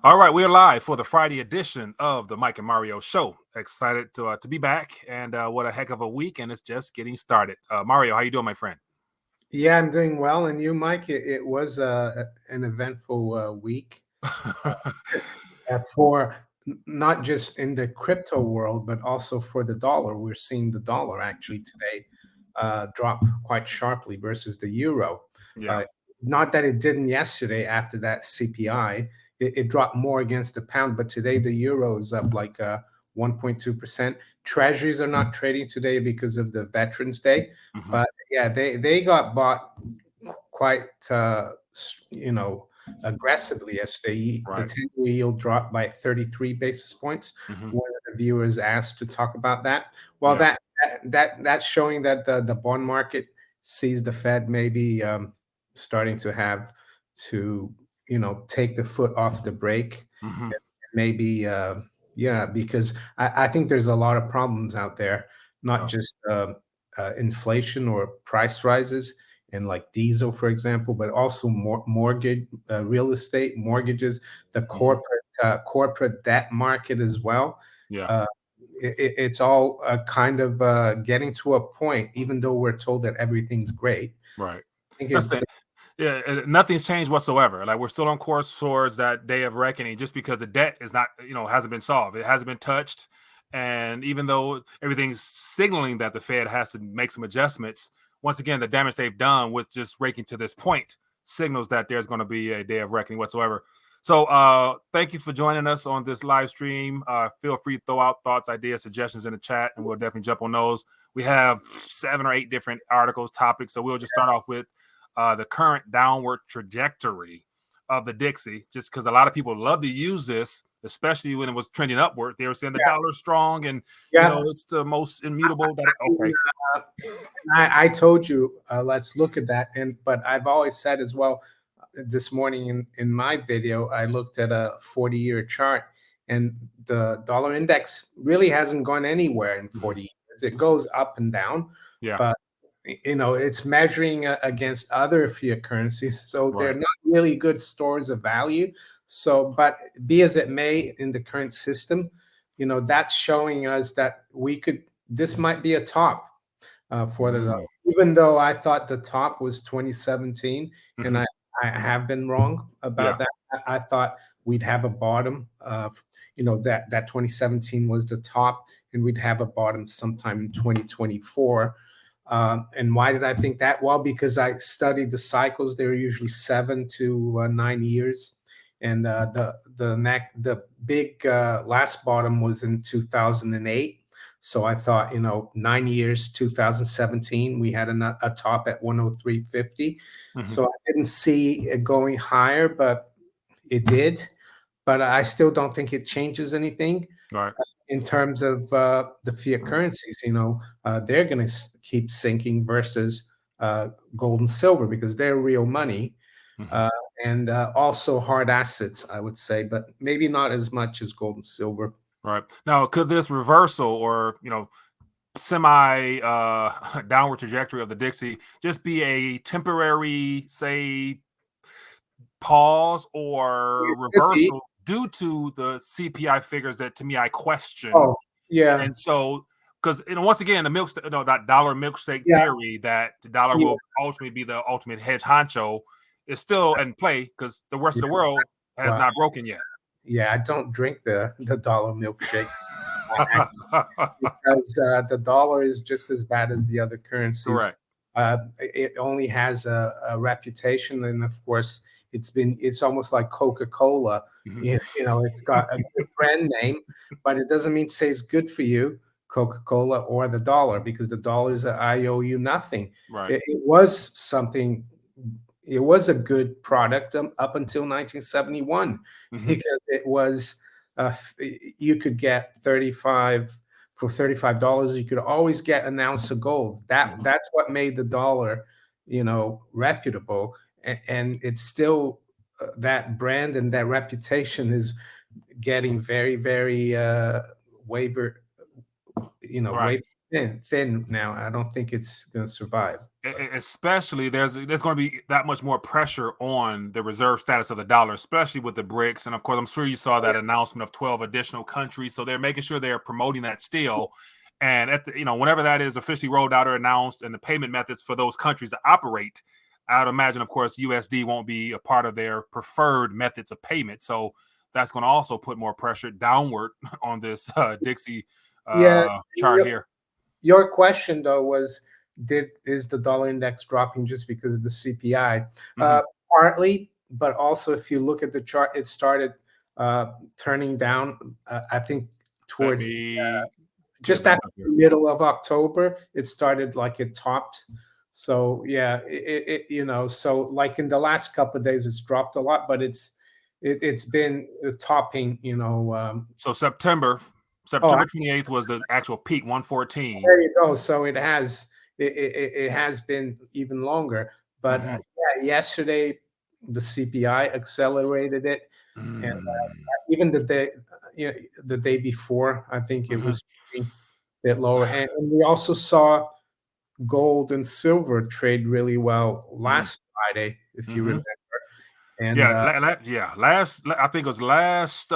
All right, we're live for the Friday edition of the Mike and Mario Show. Excited to be back, and what a heck of a week, and it's just getting started. Mario, how you doing, my friend? Yeah, I'm doing well. And you, Mike? It was an eventful week for not just in the crypto world, but also for the dollar. We're seeing the dollar actually today drop quite sharply versus the euro. Yeah, Uh, Not that it didn't yesterday after that CPI. It dropped more against the pound, but today the euro is up like 1.2%. Treasuries are not trading today because of the Veterans Day, hmm, but yeah, they got bought quite you know aggressively yesterday. The right. 10-year yield dropped by 33 basis points. Hmm. One of the viewers asked to talk about that. Well, Yeah, that's showing that the bond market sees the Fed maybe starting to have to take the foot off the brake. hmm, Maybe yeah, because I think there's a lot of problems out there, not yeah, just inflation or price rises in like diesel, for example, but also mortgage, real estate mortgages, the hmm, corporate debt market as well. yeah, Uh, it's all kind of getting to a point, even though we're told that everything's great. right. I think That's it's it. Yeah, nothing's changed whatsoever. Like we're still on course towards that day of reckoning, just because the debt is not, hasn't been solved. It hasn't been touched, and even though everything's signaling that the Fed has to make some adjustments, once again, the damage they've done with just raking to this point signals that there's going to be a day of reckoning whatsoever. So, thank you for joining us on this live stream. Feel free to throw out thoughts, ideas, suggestions in the chat, and we'll definitely jump on those. We have 7 or 8 different articles, topics, so we'll just start off with the current downward trajectory of the Dixie, just because a lot of people love to use this, especially when it was trending upward. They were saying the yeah, dollar's strong and yeah. it's the most immutable. That okay, Uh, I told you, let's look at that. But I've always said as well, this morning in my video, I looked at a 40-year chart, and the dollar index really hasn't gone anywhere in mhm, 40 years. It goes up and down, yeah, but it's measuring against other fiat currencies, so they're right, not really good stores of value. So, but be as it may, in the current system, that's showing us that this might be a top for the dollar. mm, Even though I thought the top was 2017, and mhm, I have been wrong about yeah, that. I thought we'd have a bottom of, that 2017 was the top, and we'd have a bottom sometime in 2024. And why did I think that? Well, because I studied the cycles. They were usually 7 to 9 years, and the big last bottom was in 2008. So I thought, 9 years, 2017, we had a top at 103.50. mhm, So I didn't see it going higher, but it did. But I still don't think it changes anything right, in terms of the fiat currencies. They're going to keep sinking versus gold and silver because they're real money. mhm, Uh, and also hard assets, I would say, but maybe not as much as gold and silver. right. Now, could this reversal or semi downward trajectory of the Dixie just be a temporary, say, pause or It could be. reversal due to the CPI figures that to me I question. Oh, yeah, And so, because once again, the that dollar milkshake yeah, theory that the dollar yeah, will ultimately be the ultimate hedge honcho is still in play because the rest yeah. of the world has Well, not broken yet. yeah, I don't drink the dollar milkshake because the dollar is just as bad as the other currencies. Correct. It only has a reputation, and of course, it's almost like Coca-Cola. Mhm. It's got a good brand name, but it doesn't mean to say it's good for you, Coca-Cola or the dollar, because the dollar is I owe you nothing. Right. It was something. It was a good product up until 1971 Hmm. because it was you could get 35 for $35. You could always get an ounce of gold. Hmm. That's what made the dollar reputable. And it's still that brand and that reputation is getting very, very waver Right. way thin now. I don't think it's going to survive. especially there's going to be that much more pressure on the reserve status of the dollar, especially with the BRICS. And of course, I'm sure you saw that announcement of 12 additional countries. So they're making sure they're promoting that still. And at the, whenever that is officially rolled out or announced, and the payment methods for those countries to operate, I would imagine, of course, USD won't be a part of their preferred methods of payment. So that's going to also put more pressure downward on this Dixie Yeah. chart here. Your question though was, is the dollar index dropping just because of the CPI? Partly, but also if you look at the chart, it started turning down. I think Let towards me get just back after up the here. middle of October, it started like it topped. So yeah, so like in the last couple of days, it's dropped a lot, but it's been topping. So September Oh, 28th was the actual peak, 114. there you go. So it has been even longer. But yeah, yesterday the CPI accelerated it, and even the day before, I think it was a bit lower. And we also saw gold and silver trade really well last Friday, if you remember. And Yeah, I think it was last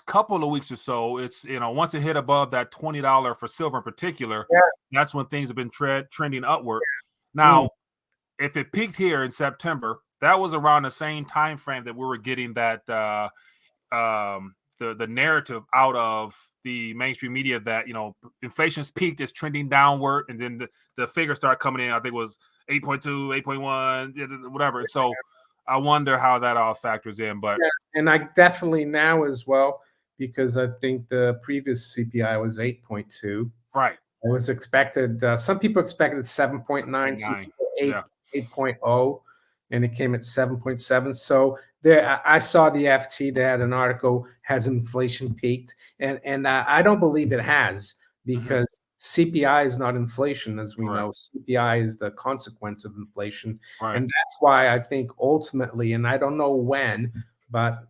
couple of weeks or so. It's once it hit above that $20 for silver in particular, yeah, that's when things have been trending upward. mm, Now, if it peaked here in September, that was around the same time frame that we were getting that the narrative out of the mainstream media that inflation's peaked, is trending downward, and then the figures start coming in. I think it was 8.2, 8.1, whatever. So I wonder how that all factors in. But yeah, and I definitely now as well, because I think the previous CPI was 8.2. right, It was expected. Some people expected 7.9, some 7.9, people 8, yeah. 8.0, and it came at 7.7. So there, I saw the FT. They had an article. Has inflation peaked? And I don't believe it has, because CPI is not inflation, as we Correct, know. CPI is the consequence of inflation, right. and that's why I think ultimately, and I don't know when, but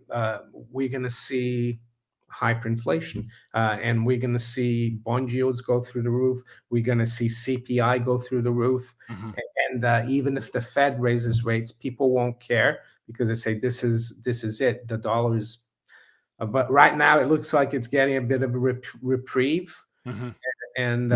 we're going to see hyperinflation, and we're going to see bond yields go through the roof. We're going to see CPI go through the roof, and even if the Fed raises rates, people won't care, because they say this is it. The dollar is, but right now it looks like it's getting a bit of a reprieve, and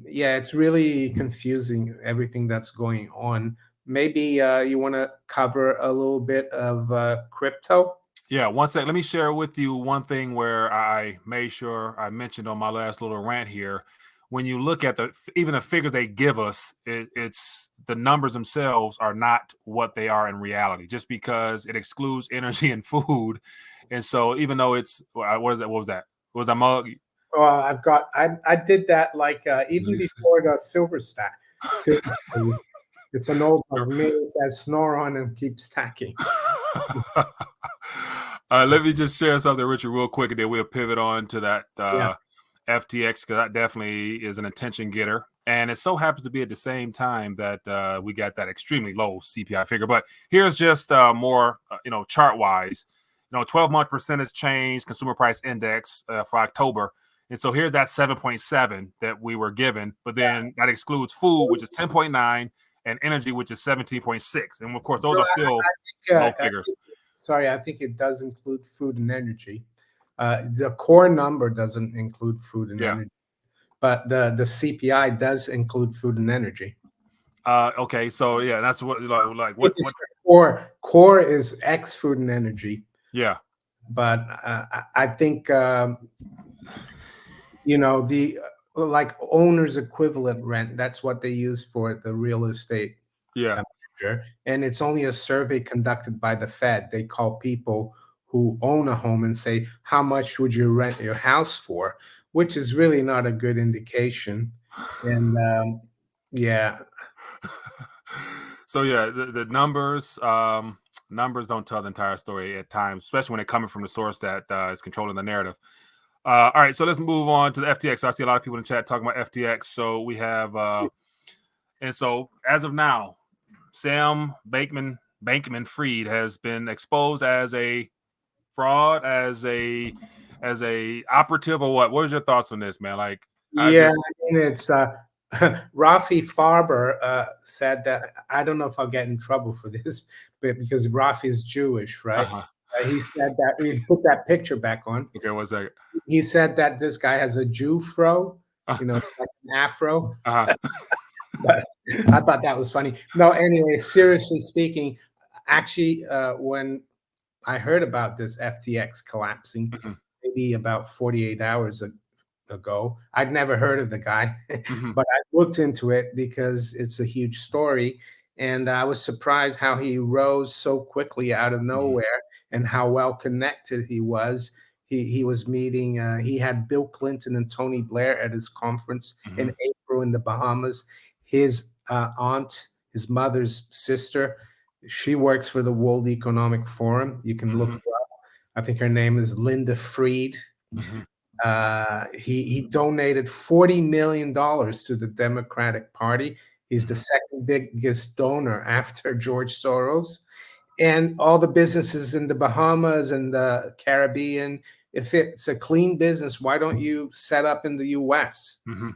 yeah, it's really confusing, everything that's going on. Maybe you want to cover a little bit of crypto. Yeah, one sec. Let me share with you one thing where I made sure I mentioned on my last little rant here. When you look at even the figures they give us, it's the numbers themselves are not what they are in reality. Just because it excludes energy and food, and so even though it's what is that? What was that? What was that mug? Well, I did that like even before the silver stack. Silver stays. It's an old one. Maybe it says snore on and keep stacking. Let me just share something, Richard, real quick, and then we'll pivot on to that Yeah. FTX, because that definitely is an attention getter. And it so happens to be at the same time that we got that extremely low CPI figure. But here's just more, chart wise, 12-month percentage change consumer price index for October. And so here's that 7.7 that we were given, but then that excludes food, which is 10.9, and energy, which is 17.6. And of course, those No, are still low figures. sorry, I think it does include food and energy. The core number doesn't include food and Yeah. energy, but the CPI does include food and energy. Okay, so yeah, that's what like It what is the core. Core is X food and energy, yeah. but I think the like owner's equivalent rent. That's what they use for the real estate Yeah. manager, and it's only a survey conducted by the Fed. They call people who own a home and say, "How much would you rent your house for?" Which is really not a good indication. And yeah, So yeah, the numbers don't tell the entire story at times, especially when they're coming from the source that is controlling the narrative. All right, so let's move on to the FTX. I see a lot of people in the chat talking about FTX. So we have, and so as of now, Sam Bankman Fried has been exposed as a fraud, as a operative, or what? What is your thoughts on this, man? Like, I yeah. just I mean, it's Rafi Farber said that, I don't know if I'll get in trouble for this, but because Rafi is Jewish, right? Uh-huh. He said that, we put that picture back on. Okay, one second. He said that this guy has a Jew fro, Uh, like an afro. uh-huh. But I thought that was funny. No, anyway, seriously speaking, actually, when I heard about this FTX collapsing, Mhm, maybe about 48 hours ago. I'd never heard of the guy, mhm, but I looked into it because it's a huge story. And I was surprised how he rose so quickly out of mhm, nowhere and how well connected he was. He was meeting, he had Bill Clinton and Tony Blair at his conference in mhm, April in the Bahamas. His aunt, his mother's sister, she works for the World Economic Forum. You can look mhm, her up. I think her name is Linda Fried. mhm, He donated $40 million to the Democratic Party. He's the mhm, second biggest donor after George Soros. And all the businesses in the Bahamas and the Caribbean, if it's a clean business, why don't you set up in the US? mhm.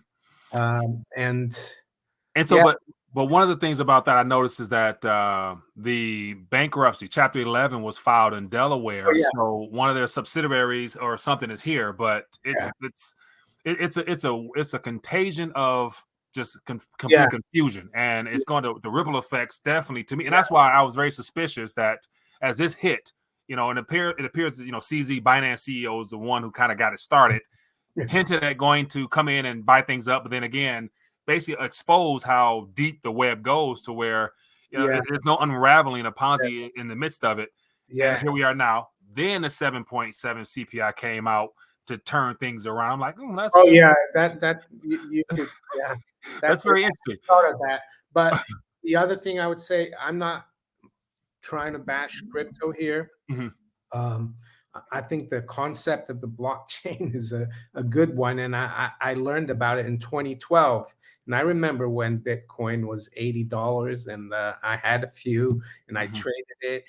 And And so, yeah, but one of the things about that I noticed is that the bankruptcy, Chapter 11, was filed in oh Delaware. yeah, So one of their subsidiaries or something is here, but yeah, it's a contagion of just yeah, complete confusion, and it's going to the ripple effects definitely to me, and yeah, that's why I was very suspicious that as this hit, it appears that CZ Binance CEO is the one who kind of got it started, yeah, hinted at going to come in and buy things up, but then again, basically expose how deep the web goes to where yeah, there's no unraveling a Ponzi in the midst of it. And yeah. here we are now. Then the 7.7 CPI came out to turn things around. I'm like, Oh yeah, that you could, yeah, that's I very interesting. thought of that. But the other thing I would say, I'm not trying to bash crypto here. Hmm. Um, I think the concept of the blockchain is a good one, and I learned about it in 2012. And I remember when Bitcoin was $80, and I had a few, and I Hmm. traded it.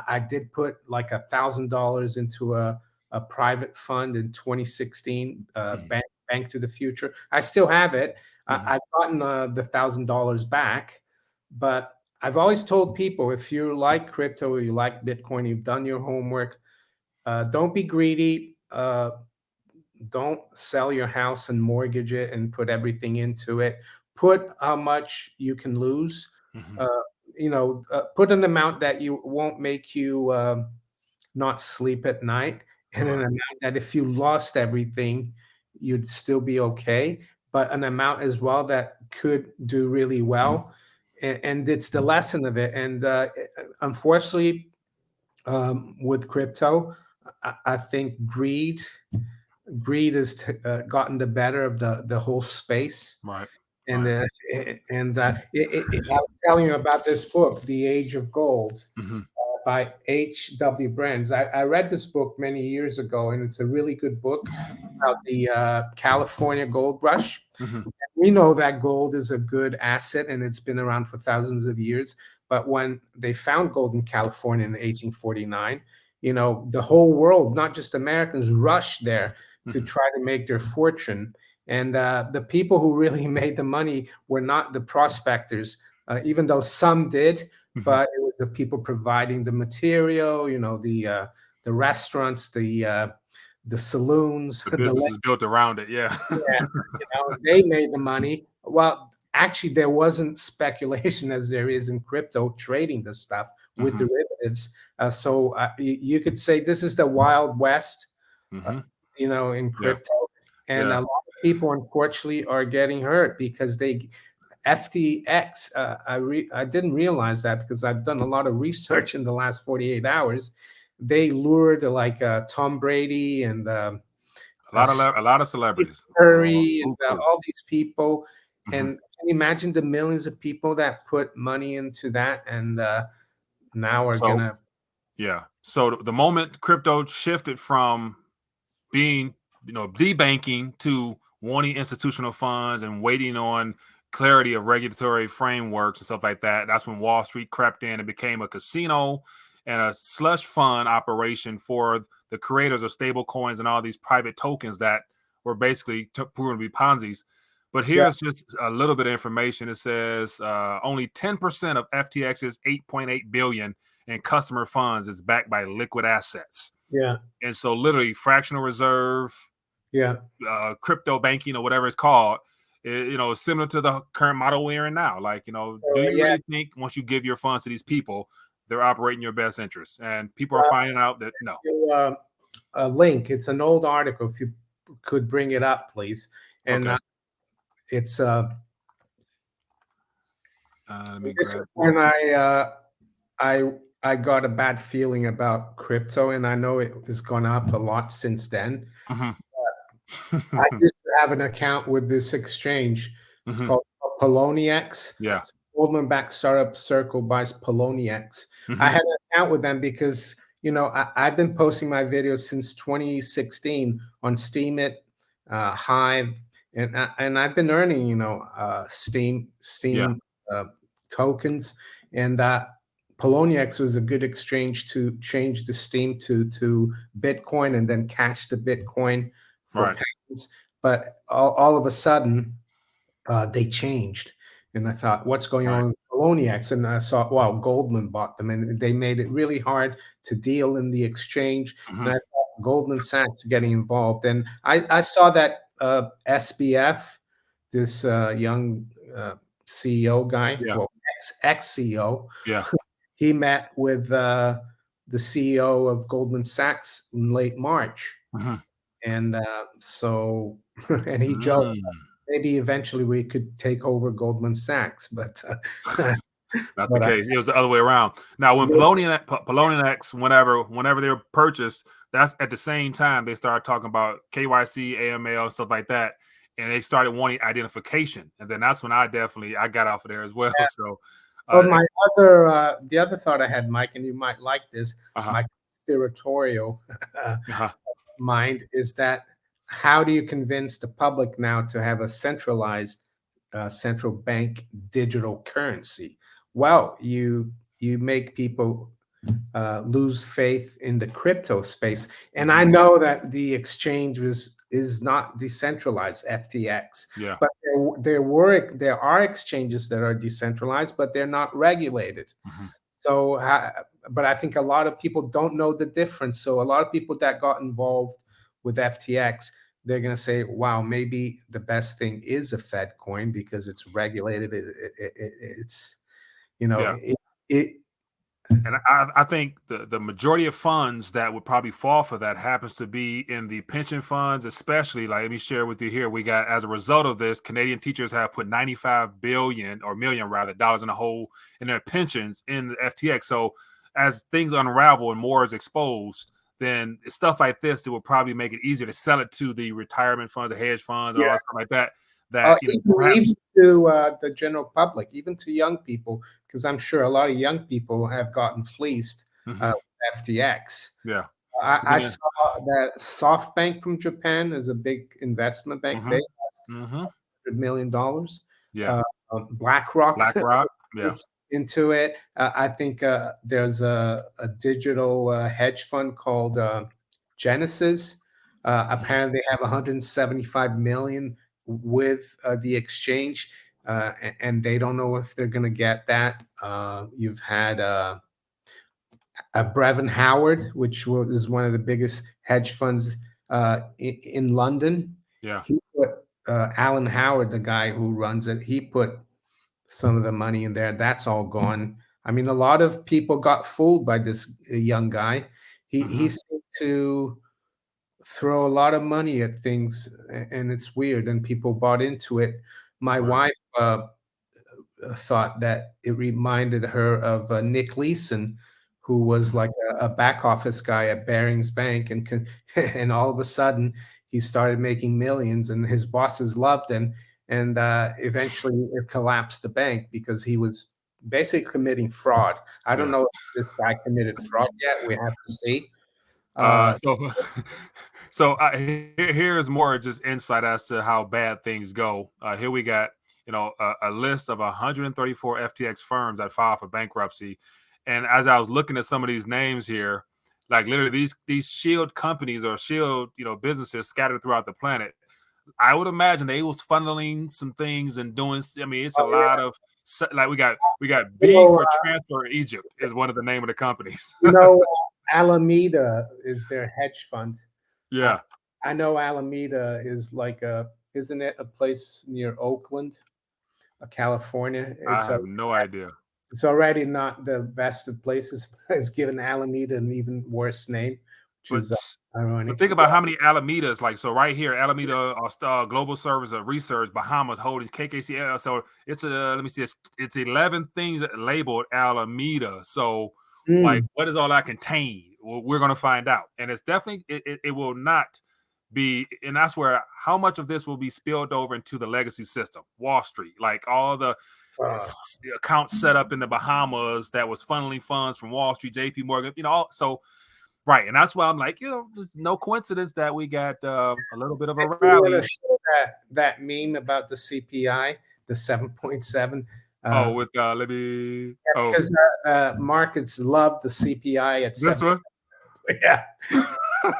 I did put like $1,000 into a private fund in 2016, Hmm. Bank to the Future. I still have it. Hmm. I've gotten the $1,000 back, but I've always told people, if you like crypto or you like Bitcoin, you've done your homework, don't be greedy. Don't sell your house and mortgage it and put everything into it. Put how much you can lose. Hmm. Uh, put an amount that you won't make you not sleep at night, and an Right. amount that if you lost everything, you'd still be okay, but an amount as well that could do really well. And it's the lesson of it. And unfortunately, with crypto, I think greed has gotten the better of the whole space. Right. And Right. I was telling you about this book, The Age of Gold, Hmm. by H.W. Brands. I read this book many years ago, and it's a really good book about the California gold rush. Hmm. We know that gold is a good asset and it's been around for thousands of years. But when they found gold in California in 1849, the whole world, not just Americans, rushed there to Hmm. try to make their fortune. And the people who really made the money were not the prospectors, even though some did, Hmm. but it was the people providing the material, the restaurants, the saloons, The the business is built around it. Yeah. yeah, they made the money. Well, actually, there wasn't speculation as there is in crypto trading the stuff with Hmm. derivatives. So you could say this is the Wild West, uh, Hmm. in Yeah. crypto. And Yeah. a lot of people, unfortunately, are getting hurt because FTX. I didn't realize that because I've done a lot of research in the last 48 hours. They lured like Tom Brady and uh, A lot of celebrities. Curry and Who crew. all these people. Mhm. And can you imagine the millions of people that put money into that and now are So gonna, yeah. So the moment crypto shifted from being, debanking to wanting institutional funds and waiting on clarity of regulatory frameworks and stuff like that, that's when Wall Street crept in and became a casino and a slush fund operation for the creators of stable coins and all these private tokens that were basically proven to be Ponzi's. But Yeah, here's just a little bit of information. It says only 10% of FTX's 8.8 billion in customer funds is backed by liquid assets. yeah, And so literally fractional reserve, yeah. crypto banking or whatever it's called, similar to the current model we're in now. Like, do you Yeah, really think once you give your funds to these people, they're operating your best interest? And people are finding out that no. a link. It's an old article. If you could bring it up, please. And Okay. it's Let me this is grab it. when I I got a bad feeling about crypto, and I know it has gone up a lot since then. Mhm. I used to have an account with this exchange. It's Mhm. called Poloniex. Yeah. Goldman backed startup Circle buys Poloniex. I Mhm. had an account with them because I've been posting my videos since 2016 on Steemit, Hive, and I've been earning Yeah. Steam uh, tokens, and Poloniex was a good exchange to change the Steam to Bitcoin and then cash the Bitcoin for Right. payments. But all of a sudden, they changed. And I thought, what's going Right. on with Poloniex? And I saw, wow, Goldman bought them, and they made it really hard to deal in the exchange. And Mhm. I thought Goldman Sachs getting involved. And I saw that SBF, this young CEO guy, Yeah. well, ex CEO, Yeah. he met with the CEO of Goldman Sachs in late March. Mhm. And so, and he joked, Mm. maybe eventually we could take over Goldman Sachs, but Not the but case. It was the other way around. Now, when Polonian X, whenever they were purchased, that's at the same time they started talking about KYC, AML, stuff like that, and they started wanting identification, and then that's when I got off of there as well. So, but uh, the other thought I had, Mike, and you might like this, uh-huh, my conspiratorial uh-huh, mind is that how do you convince the public now to have a centralized central bank digital currency? Well, you make people lose faith in the crypto space. And mhm, I know that the exchange is not decentralized, FTX, yeah, but there are exchanges that are decentralized, but they're not regulated. mhm, So, but I think a lot of people don't know the difference. So a lot of people that got involved with FTX, they're going to say, "Wow, maybe the best thing is a Fed coin because it's regulated. It's you know yeah. it And I think the majority of funds that would probably fall for that happens to be in the pension funds, especially. Like, let me share with you here. We got, as a result of this, Canadian teachers have put 95 billion or million rather dollars in a hole in their pensions in the FTX. So as things unravel and more is exposed, then stuff like this, it will probably make it easier to sell it to the retirement funds, the hedge funds, and all that stuff like that. That even perhaps, to the general public, even to young people, because I'm sure a lot of young people have gotten fleeced mhm, with FTX. yeah, I even in, saw that SoftBank from Japan is a big investment bank. They mhm, mhm, $100 million. yeah, Uh, BlackRock BlackRock, yeah. into it. I think there's a digital hedge fund called Genesis. Mhm. Apparently, they have 175 million with the exchange, and they don't know if they're going to get that. You've had Brevin Howard, which is one of the biggest hedge funds in London. Yeah. He put Alan Howard, the guy who runs it, he put some of the money in there. That's all gone. I mean, a lot of people got fooled by this young guy. He Mhm. seemed to throw a lot of money at things, and it's weird, and people bought into it. My Right. wife thought that it reminded her of Nick Leeson, who was Mhm. like a back office guy at Barings Bank, and and all of a sudden he started making millions, and his bosses loved him, and eventually it collapsed the bank because he was basically committing fraud. I don't Yeah. know if this guy committed fraud yet. We have to see. Uh, Uh, so, here's more just insight as to how bad things go. Here we got, a list of 134 FTX firms that filed for bankruptcy, and as I was looking at some of these names here, like literally these shield companies or shield businesses scattered throughout the planet. I would imagine they was funneling some things and doing. I mean, it's a Oh lot yeah. of like we got You B know, for transfer Egypt is one of the name of the companies. you know, Alameda is their hedge fund. I Yeah, I know Alameda is like isn't it a place near Oakland, California? I have no idea. It's already not the best of places, but it's given Alameda an even worse name, which But is but ironic. think about how many Alamedas, like so right here, Alameda Global Service of Research, Bahamas Holdings, KKCL. So it's let me see, it's 11 things labeled Alameda. So like, Mm. what does all that contain? Well, we're gonna find out, and it's definitely it will not be, and that's where how much of this will be spilled over into the legacy system, Wall Street, like all the Uh, accounts set up in the Bahamas that was funneling funds from Wall Street, JP Morgan, so right, and that's why I'm like, there's no coincidence that we got a little bit of a you want to rally. show that meme about the CPI, the 7.7? Oh, with let me. Oh, Because markets love the CPI at this 7. one. Yeah,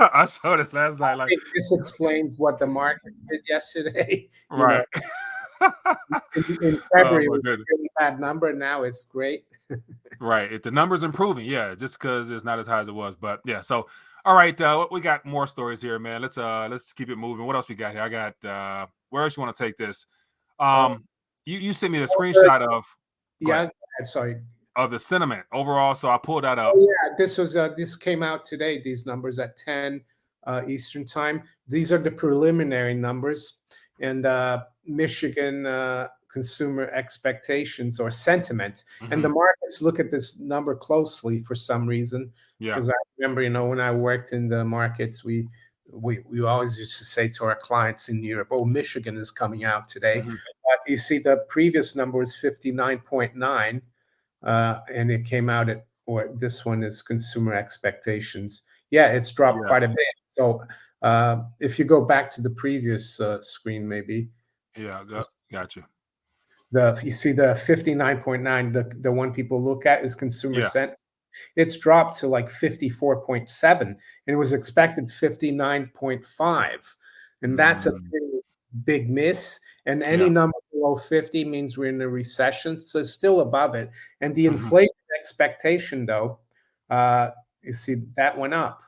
I saw this last I night. Like, think this explains what the market did yesterday. You know, right. in Oh February it my was a goodness. really bad number. Now it's great. Right. If the numbers improving, yeah, just because it's not as high as it was. But yeah, so all right, we got more stories here, man. Let's keep it moving. What else we got here? I got where else you want to take this? Oh, You sent me the good. screenshot of go Yeah, ahead, go ahead, sorry. of the sentiment overall. So I pulled that Oh up. yeah, this came out today. These numbers at 10 Eastern time. These are the preliminary numbers, and Michigan consumer expectations or sentiment. And the Hmm. markets look at this number closely for some reason. Yeah. Because I remember, when I worked in the markets, we always used to say to our clients in Europe, "Oh, Michigan is coming out today." Hmm. You see, the previous number was 59.9, and it came out at, or this one is consumer expectations. Yeah, it's dropped Yeah. quite a bit. So if you go back to the previous screen, maybe Yeah. Got you. you see the 59.9, the one people look at is consumer Yeah. sent. It's dropped to like 54.7, and it was expected 59.5. And that's a Mm, pretty big miss. And any yeah. number below 50 means we're in a recession. So it's still above it. And the Hmm. inflation expectation, though, you see that went up.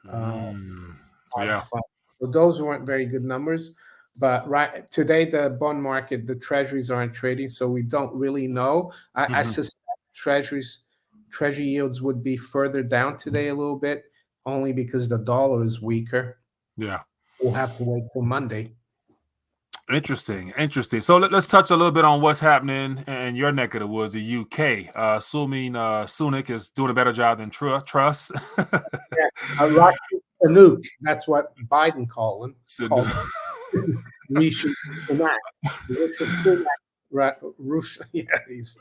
Uh, Mm, hard yeah. to find. So those weren't very good numbers. But right today, the bond market, the treasuries aren't trading, so we don't really know. I Hmm. suspect treasury yields would be further down today a little bit, only because the dollar is weaker. Yeah. We'll have to wait till Monday. Interesting. Interesting. So us touch a little bit on what's happening in your neck of the woods, the UK. Assuming Sunak is doing a better job than Truss. Yeah, Russian Fanuc, that's what Biden called Sunu- Rishi Sunak. Rishi Sunak, yeah, he's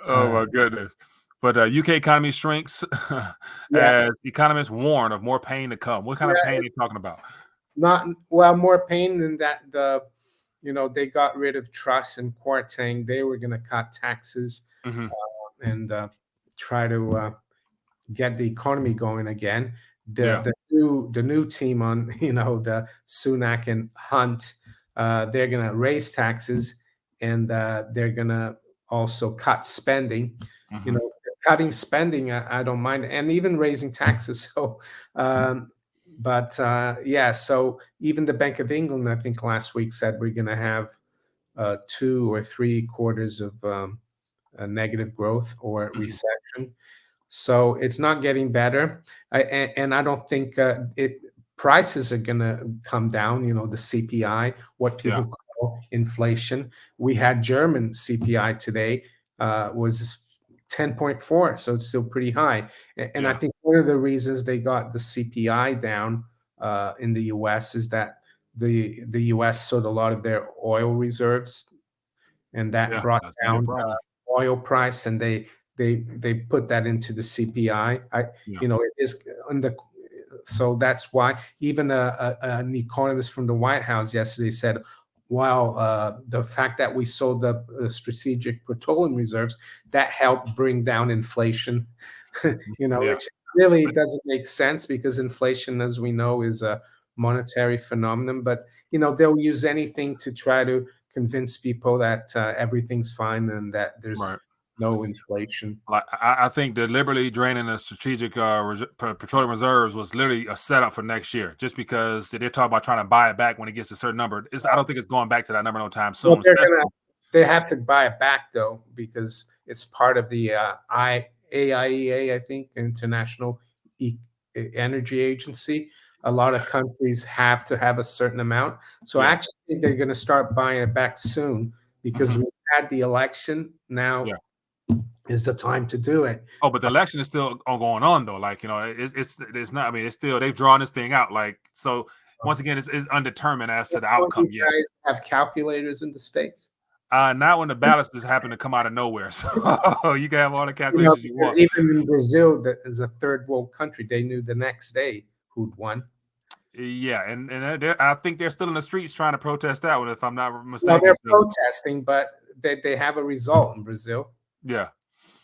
Oh uh, my goodness. But UK economy shrinks yeah, as economists warn of more pain to come. What kind of yeah. pain are you talking about? Not well, more pain than that. They got rid of Truss and Kwarteng. They were going to cut taxes Hmm. and try to get the economy going again. Yeah. The new team on the Sunak and Hunt, they're going to raise taxes, and they're going to also cut spending. Hmm. Cutting spending, I don't mind, and even raising taxes. So, but yeah, so even the Bank of England, I think last week said we're going to have 2 or 3 quarters of negative growth or Hmm. recession. So it's not getting better. And I don't think prices are going to come down. The CPI, what Yeah. people call inflation. We had German CPI today, was 10.4, so it's still pretty high. And I Yeah. think one of the reasons they got the CPI down in the U.S. is that the U.S. sold a lot of their oil reserves, and that Yeah. brought That's gonna be a down problem. oil price, and they put that into the CPI. Yeah. It is on the so that's why even an economist from the White House yesterday said, "Wow, the fact that we sold the strategic petroleum reserves, that helped bring down inflation." Yeah. Which really doesn't make sense because inflation, as we know, is a monetary phenomenon, but they'll use anything to try to convince people that everything's fine and that there's Right. no inflation. Like I think deliberately draining the strategic petroleum reserves was literally a setup for next year, just because they're talking about trying to buy it back when it gets a certain number. I don't think it's going back to that number no time Well, soon. Especially, they have to buy it back though because it's part of the AIEA, I think, International e- Energy Agency. A lot of countries have to have a certain amount. So I yeah, actually think they're going to start buying it back soon because hmm we had the election. Now yeah. is the time to do it. Oh, but the election is still going on though. Like it's not. I mean, it's still they've drawn this thing out. Like so, once again, it's undetermined as to the Don't you outcome yet. guys have calculators in the States? Not when the ballots just happen to come out of nowhere. So you can have all the calculations you Because want. even in Brazil, that is a third world country, they knew the next day who'd won. Yeah, and I think they're still in the streets trying to protest that one, if I'm not Well, mistaken. they're So protesting, but they have a result in Brazil. yeah,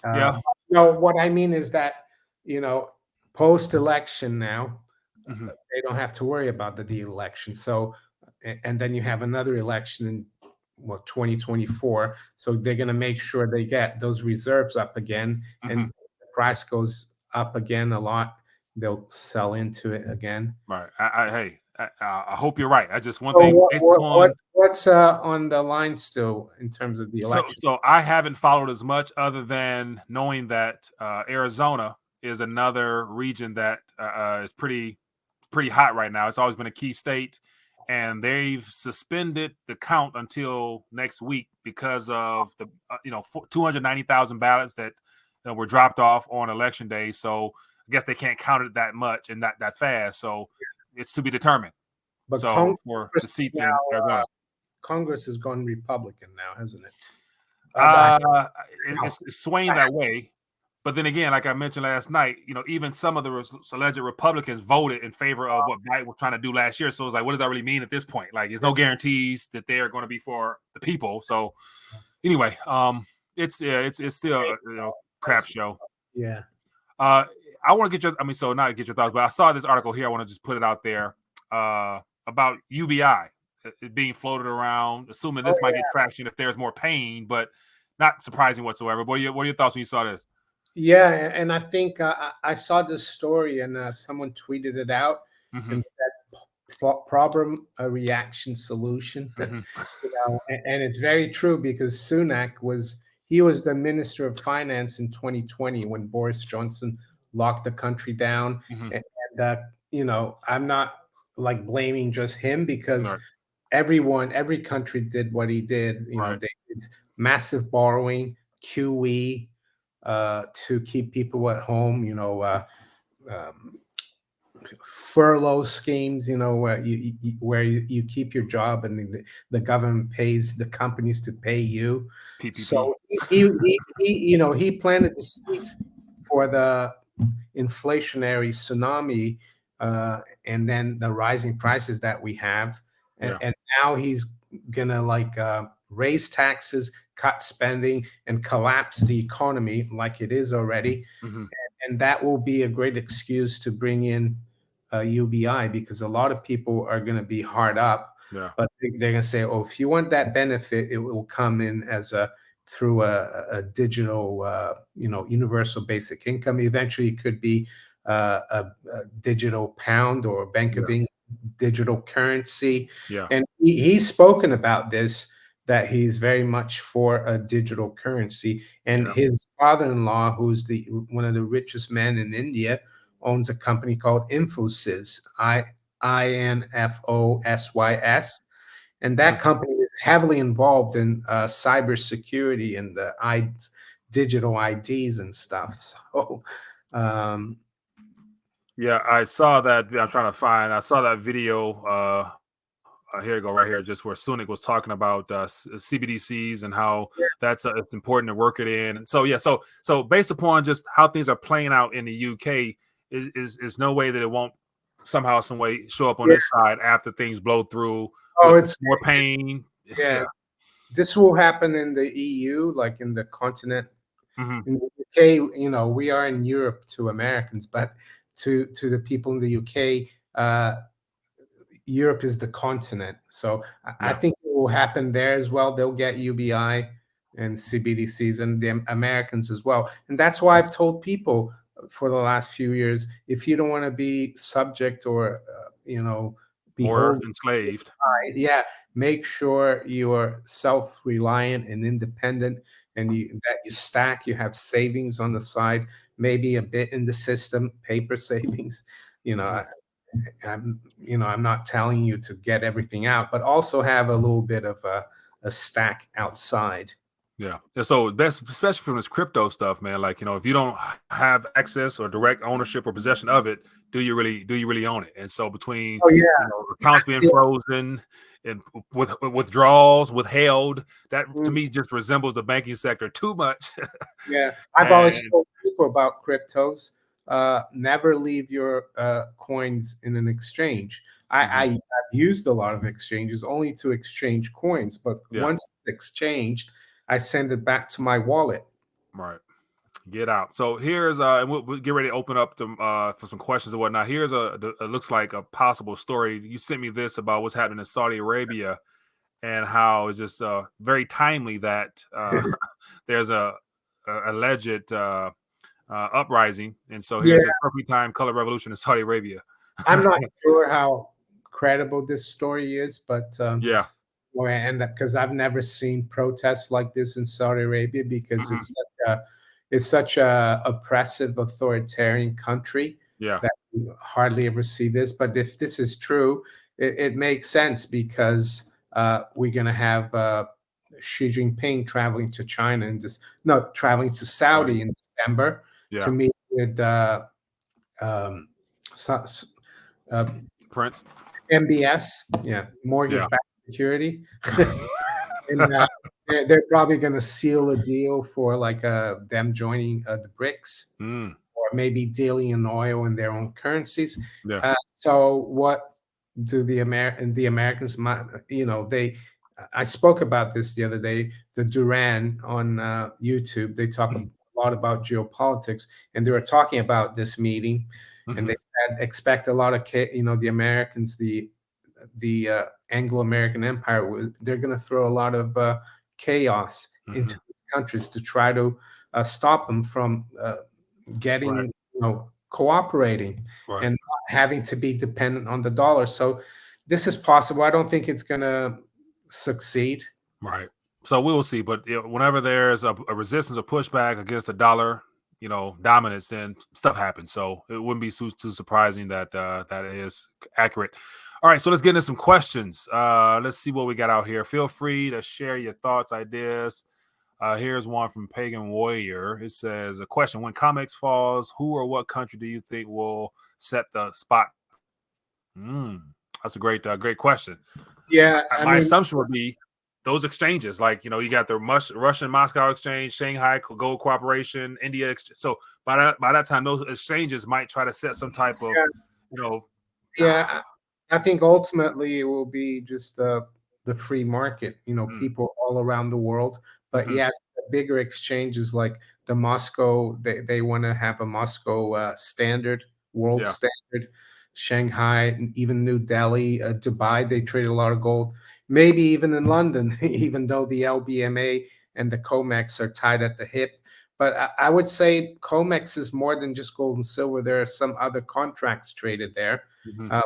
yeah, No, what I mean is that, you know, post-election now, hmm they don't have to worry about the election. So, and then you have another election in 2024. So they're going to make sure they get those reserves up again, hmm and the price goes up again a lot. They'll sell into it again. right. Hey, I hope you're right. I just one So thing based upon what's on the line still in terms of the so election? so I haven't followed as much other than knowing that Arizona is another region that is pretty hot right now. It's always been a key state, and they've suspended the count until next week because of the 290,000 ballots that were dropped off on election day. So I guess they can't count it that much and that fast. So it's to be determined. But So for the Congress seats now, in Arizona. Congress has gone Republican now, hasn't it? The Uh, House. it's swaying that way. But then again, like I mentioned last night, even some of the alleged Republicans voted in favor of what Biden was trying to do last year. So it's like, what does that really mean at this point? Like, there's no guarantees that they are going to be for the people. So anyway, it's still a crap show. Yeah. Uh, I want to get your, I mean, so not get your thoughts, but I saw this article here. I want to just put it out there about UBI being floated around, assuming Oh this might get yeah. traction if there's more pain, but not surprising whatsoever. What are your thoughts when you saw this? Yeah, and I think I saw this story and someone tweeted it out hmm and said problem a reaction solution. hmm And it's very true because Sunak was the minister of finance in 2020 when Boris Johnson locked the country down. hmm And I'm not like blaming just him because Right, every country did what he did. right. They did massive borrowing, QE, to keep people at home. Um, Furlough schemes, where you keep your job and the government pays the companies to pay you. PPP. So he planted the seeds for the inflationary tsunami, and then the rising prices that we have, and, Yeah. and now he's gonna raise taxes, cut spending, and collapse the economy like it is already, hmm and that will be a great excuse to bring in UBI because a lot of people are going to be hard up, Yeah. but they're going to say, "Oh, if you want that benefit, it will come in as through a digital, universal basic income. Eventually, it could be a digital pound or Bank of Yeah. England digital currency." Yeah. And he's spoken about this, that he's very much for a digital currency. And Yeah. his father-in-law, who's the one of the richest men in India, owns a company called Infosys, INFOSYS, and that hmm company is heavily involved in cybersecurity and the digital IDs and stuff. So, um, Yeah. I saw that. I'm trying to find. I saw that video. Here you go, right here, just where Sunik was talking about CBDCs and how that's it's important to work it in. And so yeah, so based upon just how things are playing out in the UK, is no way that it won't somehow, some way show up on yeah. this side after things blow through Oh, with it's more pain. yeah. Yeah. This will happen in the EU, like in the continent. hmm In the UK, we are in Europe to Americans, but to the people in the UK, Europe is the continent. So I Yeah, think it will happen there as well. They'll get UBI and CBDCs and the Americans as well. And that's why I've told people for the last few years, if you don't want to be subject or, or beholden, enslaved. yeah, make sure you are self-reliant and independent, and that you stack, you have savings on the side, maybe a bit in the system, paper savings. You know, Hmm. I'm not telling you to get everything out, but also have a little bit of a stack outside. Yeah. And so best, especially from this crypto stuff, man, like, if you don't have access or direct ownership or possession of it, do you really own it? And so between, Oh yeah, accounts that's being the frozen and with withdrawals withheld, that to mm, me just resembles the banking sector too much. yeah. I've always And told people about cryptos. Never leave your coins in an exchange. mhm, I've used a lot of exchanges only to exchange coins, but yeah, once it's exchanged, I send it back to my wallet. right. Get out. So here's and we'll get ready to open up to for some questions and whatnot. Here's it looks like a possible story. You sent me this about what's happening in Saudi Arabia and how it's just very timely that there's a alleged uprising, and so Yeah, here's a perfect time color revolution in Saudi Arabia. I'm not sure how credible this story is, but Yeah. or and because I've never seen protests like this in Saudi Arabia because Hmm. it's such a oppressive authoritarian country Yeah. that you hardly ever see this. But if this is true, it makes sense because we're going to have Xi Jinping traveling to China and just no traveling to Saudi. Saudi in December to Yeah. meet with um, so- uh, Prince. MBS, yeah, Yeah. mortgage-backed security. And they're probably going to seal a deal for like them joining the BRICS Mm, or maybe dealing in oil in their own currencies. yeah. So what do the Americans? They. I spoke about this the other day. The Duran on YouTube. They talk a lot about geopolitics, and they were talking about this meeting, and they Hmm. said expect a lot of the Americans, the Anglo-American Empire, they're going to throw a lot of chaos into Hmm. these countries to try to stop them from Right. getting, cooperating Right. and not having to be dependent on the dollar. So this is possible. I don't think it's going to succeed. Right. So we will see. But whenever there's a resistance or pushback against the dollar, dominance, then stuff happens. So it wouldn't be too surprising that that is accurate. All right. So let's get into some questions. Let's see what we got out here. Feel free to share your thoughts, ideas. Here's one from Pagan Warrior. It says, a question: when Comex falls, who or what country do you think will set the spot? Mm, that's a great question. Yeah, I My mean, assumption would be those exchanges, like you got the Russian Moscow exchange, Shanghai Gold Corporation, India. So by that time, those exchanges might try to set some type of, yeah, you know, yeah. I think ultimately it will be just the free market, mm, people all around the world. But hmm, yes, the bigger exchanges like the Moscow, they want to have a Moscow standard, world yeah, standard. Shanghai, and even New Delhi, Dubai, they trade a lot of gold. Maybe even in London, even though the LBMA and the COMEX are tied at the hip. But I would say COMEX is more than just gold and silver. There are some other contracts traded there. hmm, Uh,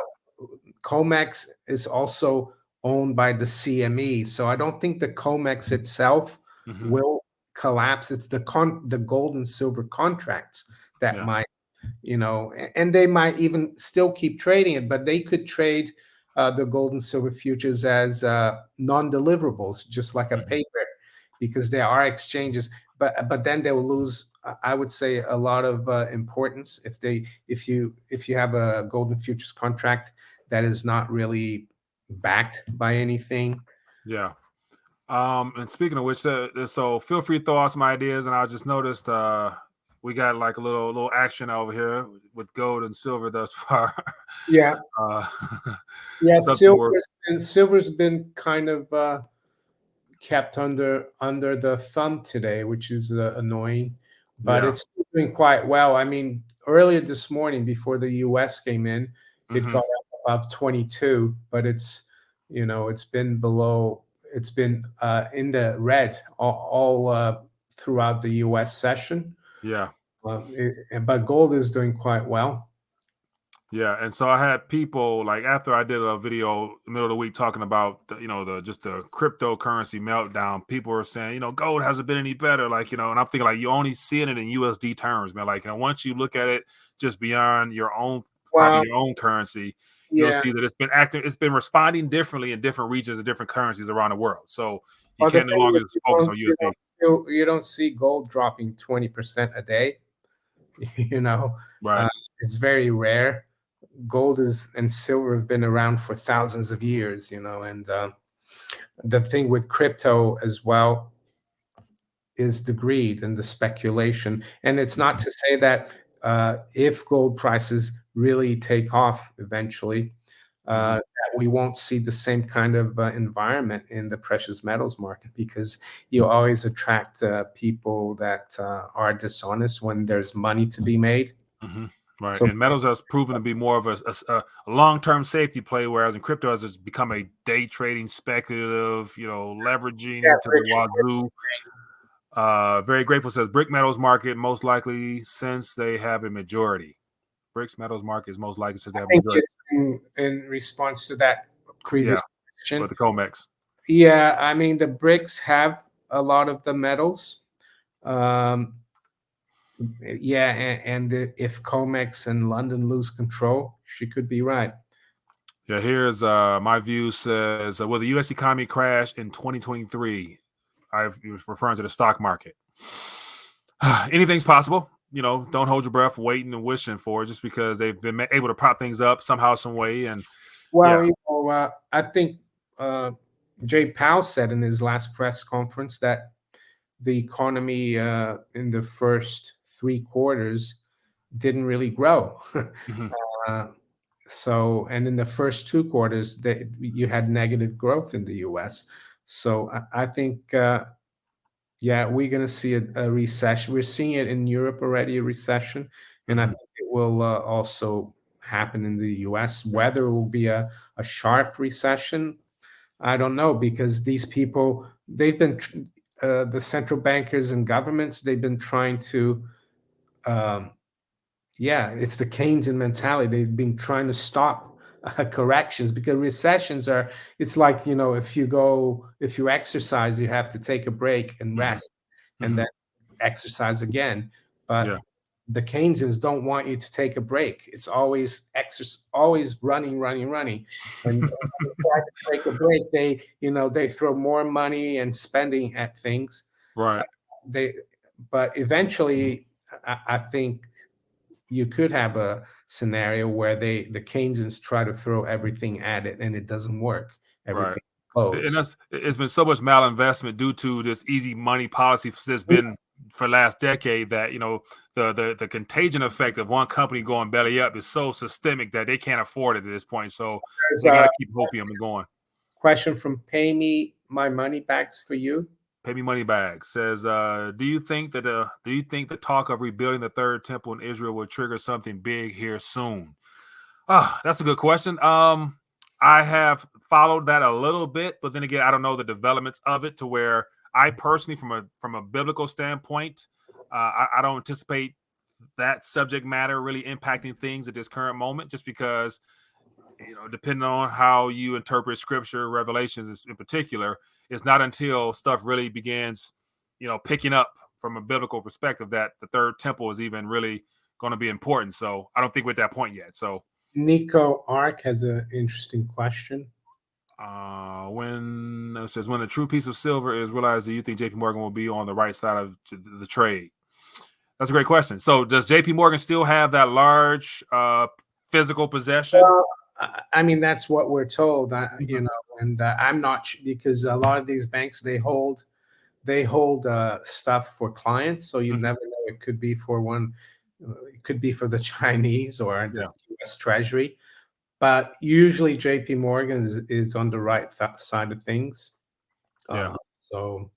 COMEX is also owned by the CME, so I don't think the COMEX itself hmm, will collapse. It's the gold and silver contracts that yeah, might, and they might even still keep trading it, but they could trade the gold and silver futures as non-deliverables, just like a hmm, paper, because there are exchanges. But then they will lose, I would say, a lot of importance if you have a gold and futures contract that is not really backed by anything. yeah. And speaking of which, so feel free to throw out some ideas, and I just noticed we got like a little action over here with gold and silver thus far. Yeah, uh, yeah. something we're Silver's been kind of kept under the thumb today, which is annoying, but yeah. it's doing quite well. I mean, earlier this morning, before the U.S. came in, it Hmm. got up above 22, but it's been below. It's been in the red all throughout the U.S. session. Yeah. But gold is doing quite well. Yeah, and so I had people like after I did a video middle of the week talking about the just the cryptocurrency meltdown. People were saying gold hasn't been any better, and I'm thinking like you only see it in USD terms, man. Like once you look at it just beyond your own probably Well, your own currency, you'll yeah. see that it's been responding differently in different regions and different currencies around the world. So you Well, the can't no thing longer is, just focus on USD. you don't see gold dropping 20% a day. You know, Right. uh, it's very rare. Gold is and silver have been around for thousands of years. And the thing with crypto as well is the greed and the speculation. And it's not Mhm. to say that if gold prices really take off eventually, Mhm. that we won't see the same kind of environment in the precious metals market, because you always attract people that are dishonest when there's money to be made. Mhm. Right, So and metals has proven to be more of a long-term safety play, whereas in crypto has just become a day trading, speculative, yeah, leveraging to the wazoo. Very grateful says brick metals market most likely since they have a majority. Bricks metals market is most likely since they I have a think majority. it's in response to that Yeah, previous with question. the Comex. Yeah, I mean the BRICS have a lot of the metals. Um, yeah, if COMEX and London lose control, she could be right. Yeah, here's my view says will the US economy crash in 2023? He was referring to the stock market. Anything's possible. Don't hold your breath, waiting and wishing for it, just because they've been able to prop things up somehow, some way. And Well, yeah, I think uh, Jay Powell said in his last press conference that the economy in the first 3 quarters didn't really grow. mhm, uh, and in the first 2 quarters, you had negative growth in the U.S. So I think, yeah, we're going to see a recession. We're seeing it in Europe already, a recession, and I mhm, think it will also happen in the U.S. Whether it will be a sharp recession, I don't know, because these people, the central bankers and governments, they've been trying to, um, yeah, it's the Keynesian mentality. They've been trying to stop corrections, because recessions are, it's like, if you exercise, you have to take a break and mhm, rest and mhm. then exercise again. Yeah, But the Keynesians don't want you to take a break. It's always always running, running, running. And when you try to take a break, they throw more money and spending at things. right, They, but eventually, I think you could have a scenario where the Keynesians try to throw everything at it and it doesn't work. right. Everything And explodes. it's been so much malinvestment due to this easy money policy that's been for last decade that the contagion effect of one company going belly up is so systemic that they can't afford it at this point. So There's they got a to keep hopium and going. question from Pay Me My Money Backs for you. Pay me money back. Says, do you think the talk of rebuilding the third temple in Israel will trigger something big here soon? Ah, that's a good question. I have followed that a little bit, but then again, I don't know the developments of it to where I personally, from a biblical standpoint, I don't anticipate that subject matter really impacting things at this current moment, just because depending on how you interpret scripture, revelations in particular, it's not until stuff really begins, picking up from a biblical perspective that the third temple is even really going to be important. So I don't think we're at that point yet. So Nico Ark has an interesting question. when it says when the true piece of silver is realized, do you think JP Morgan will be on the right side of the trade? That's a great question. So does JP Morgan still have that large physical possession? Well, I mean, that's what we're told, Mhm. and I'm not because a lot of these banks, they hold stuff for clients, so you Mhm. never know. It could be for one, it could be for the Chinese or the Yeah, U.S. Treasury, but usually J.P. Morgan is on the right side of things. yeah. So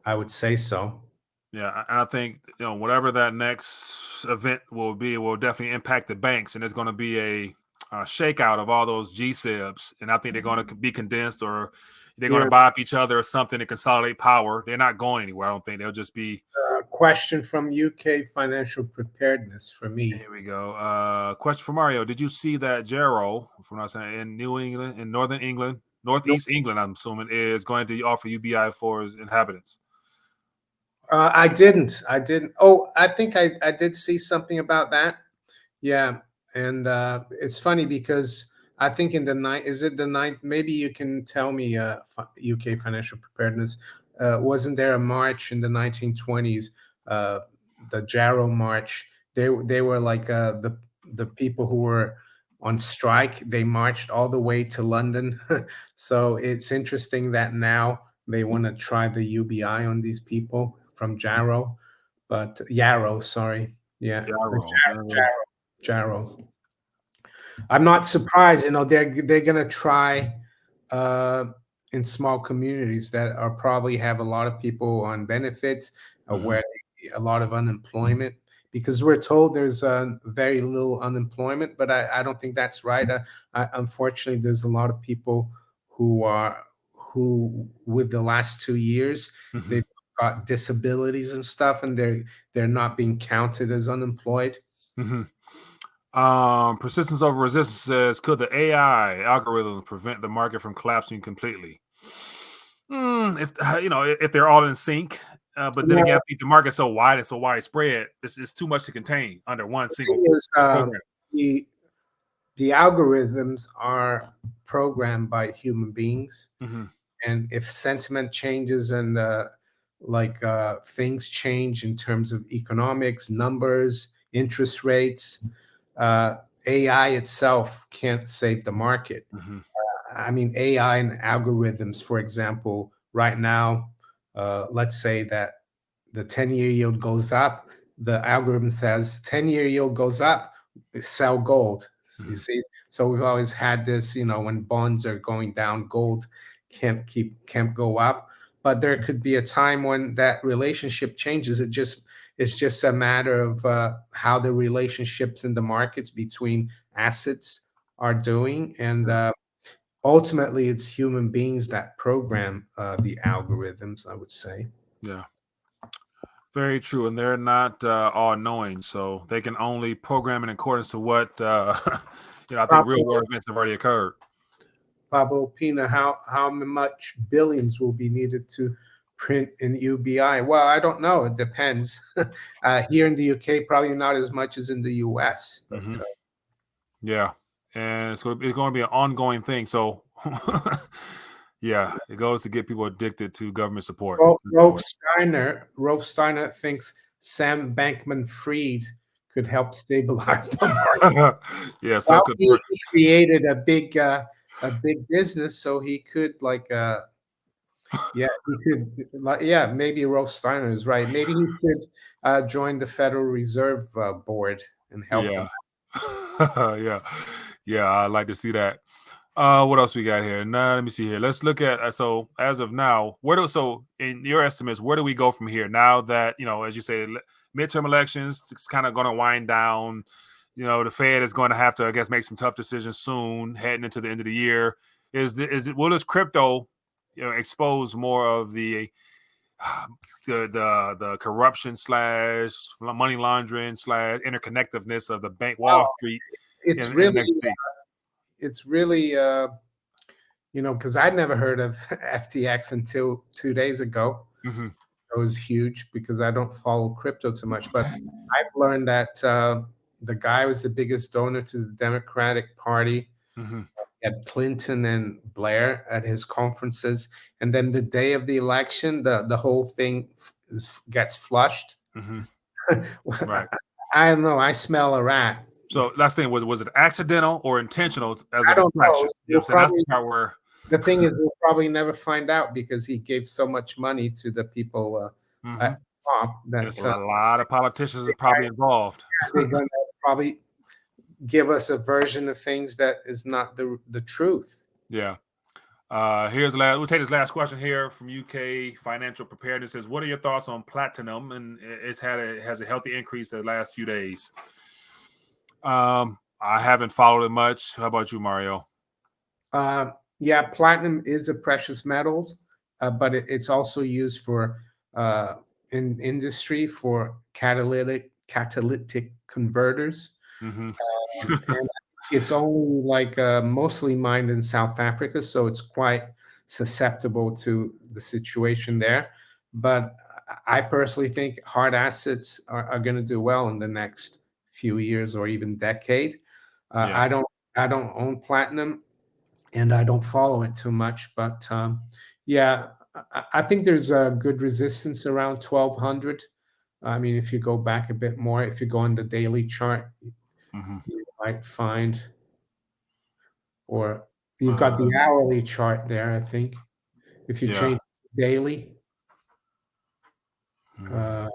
I would say so. Yeah, and I think whatever that next event will be, it will definitely impact the banks, and it's going to be shakeout of all those GSIBs, and I think they're going to be condensed, or they're going to Yeah. buy up each other or something to consolidate power. They're not going anywhere. I don't think they'll just be. Question from UK financial preparedness for me. Here we go. Question for Mario: did you see that Jarrow, if I'm not saying, in New England, in Northern England, Nope. Northeast England, I'm assuming, is going to offer UBI for its inhabitants? I didn't. I didn't. Oh, I think I did see something about that. Yeah, and it's funny because I think in the night, is it the ninth? Maybe you can tell me, UK financial preparedness. Wasn't there a march in the 1920s, uh, the Jarrow March? They were like the people who were on strike. They marched all the way to London. So it's interesting that now they want to try the UBI on these people from Jarrow, but Yarrow, sorry, yeah, Jarrow, never. Jarrow. I'm not surprised. You know, they're gonna try uh, in small communities that are probably have a lot of people on benefits, Mhm, where a lot of unemployment. Because we're told there's very little unemployment, but I don't think that's right. Unfortunately, there's a lot of people who are who with the last 2 years mhm. they've got disabilities and stuff, and they're not being counted as unemployed. Mhm. Persistence over resistance says, could the AI algorithm prevent the market from collapsing completely? If if they're all in sync, but then again, I think the market's so wide and so widespread, it's too much to contain under one The single thing is, program. the the algorithms are programmed by human beings, Hmm. and if sentiment changes and things change in terms of economics, numbers, interest rates, uh, AI itself can't save the market. Hmm. I mean, AI and algorithms, for example, right now, let's say that the 10-year yield goes up, the algorithm says 10-year yield goes up, sell gold. You Hmm. see? So we've always had this, when bonds are going down, gold can't go up. But there could be a time when that relationship changes. It's just a matter of how the relationships in the markets between assets are doing, and ultimately it's human beings that program the algorithms, I would say. Yeah, very true. And they're not all knowing, so they can only program in accordance to what I think real Pablo, world events have already occurred. Pablo Pina, how much billions will be needed to print in UBI? Well, I don't know. It depends. Here in the UK, probably not as much as in the US, but Hmm. Yeah, and it's going to be an ongoing thing. So, yeah, it goes to get people addicted to government support. Rolf Steiner thinks Sam Bankman-Fried could help stabilize the market. Yeah, so Well, it could he, work. he created a big business, so he could yeah, he could yeah, maybe Rolf Steiner is right. Maybe he should join the Federal Reserve Board and help them. Yeah, yeah, yeah. I'd like to see that. What else we got here? Now, let me see here. Let's look at so as of now, so in your estimates, where do we go from here? Now that as you say, midterm elections, it's kind of going to wind down. The Fed is going to have to, I guess, make some tough decisions soon, heading into the end of the year. Will this crypto, expose more of the the corruption slash money laundering slash interconnectiveness of the bank Wall Wow, Street it's in the really next week? it's really because I'd never heard of FTX until 2 days ago. Hmm. It was huge because I don't follow crypto too much, but I've learned that the guy was the biggest donor to the Democratic Party. Hmm. At Clinton and Blair at his conferences, and then the day of the election, the whole thing gets flushed. Hmm. I, Right. I don't know. I smell a rat. So last thing was it accidental or intentional as a I don't know. distraction? You know what I'm We'll saying? That's the probably part where The thing is, we'll probably never find out because he gave so much money to the people hmm at the top there's that a lot of politicians probably involved. they're going to probably give us a version of things that is not the truth. Yeah. Here's the last. We'll take this last question here from UK Financial Preparedness. Says, what are your thoughts on platinum? And it has a healthy increase the last few days. I haven't followed it much. How about you, Mario? Yeah, platinum is a precious metal, but it's also used for in industry for catalytic converters. Hmm. And it's only like mostly mined in South Africa, so it's quite susceptible to the situation there. But I personally think hard assets are going to do well in the next few years or even decade. Yeah. I don't own platinum, and I don't follow it too much. But yeah, I think there's a good resistance around 1200. I mean, if you go back a bit more, if you go on the daily chart, Hmm. you might find, or you've got Uh, the hourly chart there, I think. If you yeah. change to daily, Mhm.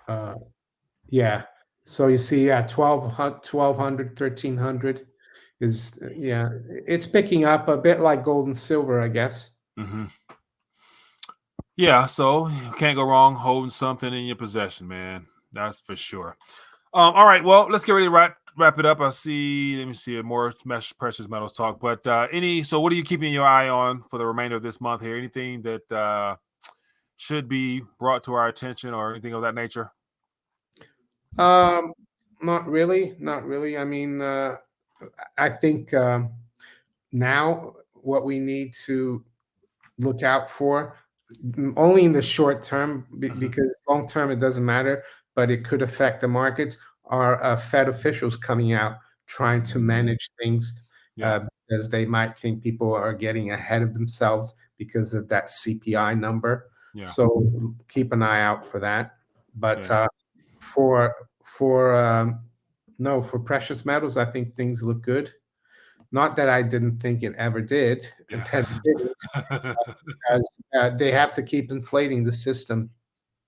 uh, uh, yeah. So you see, yeah, 1200, 1300 is, yeah, it's picking up a bit like gold and silver, I guess. Hmm. Yeah, so you can't go wrong holding something in your possession, man. That's for sure. All right, well, let's get ready to wrap it up. I see. Let me see more precious metals talk. But so what are you keeping your eye on for the remainder of this month here? Anything that should be brought to our attention or anything of that nature? Um, Not really, not really. I mean, I think now what we need to look out for, only in the short term, Hmm. because long term it doesn't matter, but it could affect the markets, are Fed officials coming out trying to manage things, Yeah, because they might think people are getting ahead of themselves because of that CPI number. yeah, So keep an eye out for that. But yeah. for no, for precious metals, I think things look good. Not that I didn't think it ever did, and Yeah. that it didn't, because they have to keep inflating the system.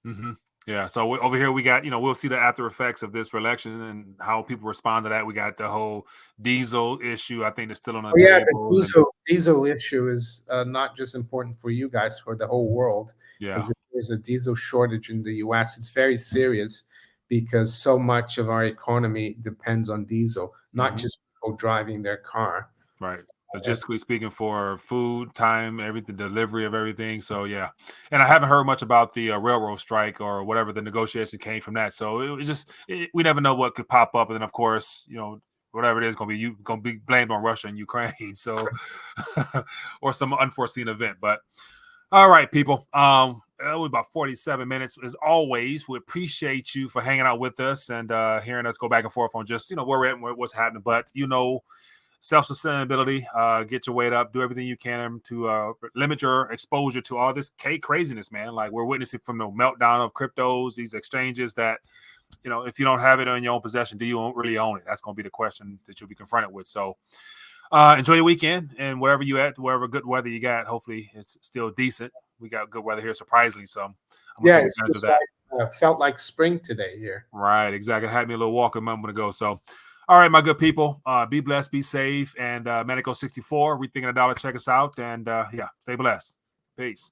Hmm. Yeah. So over here we got, we'll see the after effects of this election and how people respond to that. We got the whole diesel issue. I think it's still on the Oh yeah, the table, and diesel issue is not just important for you guys, for the whole world. yeah. Because if there's a diesel shortage in the U.S., it's very serious, because so much of our economy depends on diesel, not Hmm. just people driving their car. Right. Uh, Logistically speaking, for food, time, everything, delivery of everything. So yeah, and I haven't heard much about the railroad strike or whatever the negotiation came from that. So it was just we never know what could pop up, and then of course, whatever it is going to be blamed on Russia and Ukraine. So or some unforeseen event. But all right, people. We're about 47 minutes. As always, we appreciate you for hanging out with us and hearing us go back and forth on just where we're at and what's happening. But self-sustainability, get your weight up, do everything you can to limit your exposure to all this craziness, man. Like we're witnessing from the meltdown of cryptos, these exchanges that, if you don't have it in your own possession, do you really own it? That's going to be the question that you'll be confronted with. So enjoy your weekend, and wherever you at, wherever good weather you got, hopefully it's still decent. We got good weather here, surprisingly. So I'm going to yeah, take it advantage of feels that. like felt like spring today here. Right, exactly. I had me a little walk a moment ago. So, all right, my good people, be blessed, be safe, and Medico 64, rethinking a dollar. Check us out, and yeah, stay blessed. Peace.